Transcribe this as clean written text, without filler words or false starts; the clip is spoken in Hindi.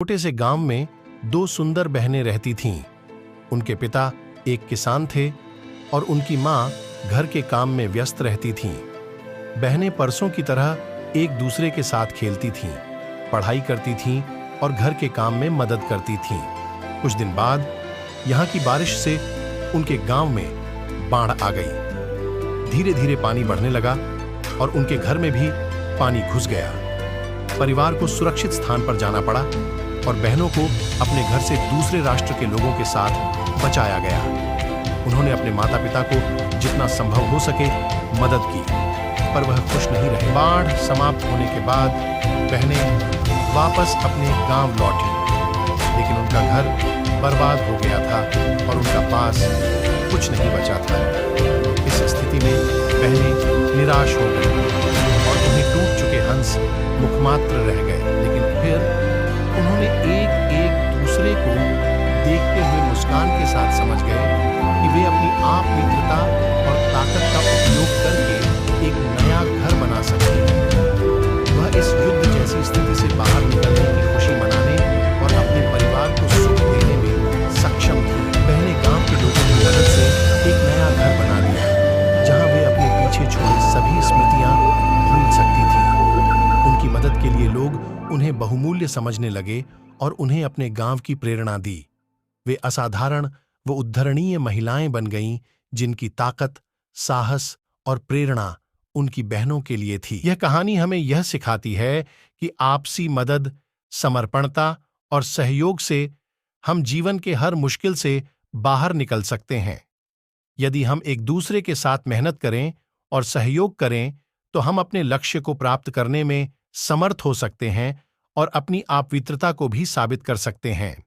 छोटे से गांव में दो सुंदर बहनें रहती थीं। उनके पिता एक किसान थे और उनकी मां घर के काम में व्यस्त रहती थीं। बहनें परसों की तरह एक दूसरे के साथ खेलती थीं, पढ़ाई करती थीं और घर के काम में मदद करती थीं। कुछ दिन बाद यहाँ की बारिश से उनके गांव में बाढ़ आ गई। धीरे धीरे पानी बढ़ने लगा और उनके घर में भी पानी घुस गया। परिवार को सुरक्षित स्थान पर जाना पड़ा और बहनों को अपने घर से दूसरे राष्ट्र के लोगों के साथ बचाया गया। उन्होंने अपने माता पिता को जितना संभव हो सके मदद की, पर वह खुश नहीं रहे। बाढ़ समाप्त होने के बाद बहनें वापस अपने गांव लौटी, लेकिन उनका घर बर्बाद हो गया था और उनका पास कुछ नहीं बचा था। इस स्थिति में बहनें निराश हो गईं और उन्हें टूट चुके हंस मुखमात्र रह गए। लेकिन फिर उन्होंने एक एक दूसरे को देखते हुए मुस्कान के साथ समझ गए कि वे अपनी आप मित्रता और ताकत का उपयोग करके एक नया घर बना सकते हैं। वह इस युद्ध जैसी स्थिति से बाहर निकलने की खुशी मनाने और अपने परिवार को सुख देने में सक्षम थी। बहनें गांव के लोगों की मदद से एक नया घर बना लिया, जहां वे अपने पीछे छोड़ी सभी स्मृतियां भूल सकती थीं। उनकी मदद के लिए लोग उन्हें बहुमूल्य समझने लगे और उन्हें अपने गांव की प्रेरणा दी। वे असाधारण व उद्धरणीय महिलाएं बन गईं, जिनकी ताकत, साहस और प्रेरणा उनकी बहनों के लिए थी। यह कहानी हमें यह सिखाती है कि आपसी मदद, समर्पणता और सहयोग से हम जीवन के हर मुश्किल से बाहर निकल सकते हैं। यदि हम एक दूसरे के साथ मेहनत करें और सहयोग करें, तो हम अपने लक्ष्य को प्राप्त करने में समर्थ हो सकते हैं और अपनी आपवित्रता को भी साबित कर सकते हैं।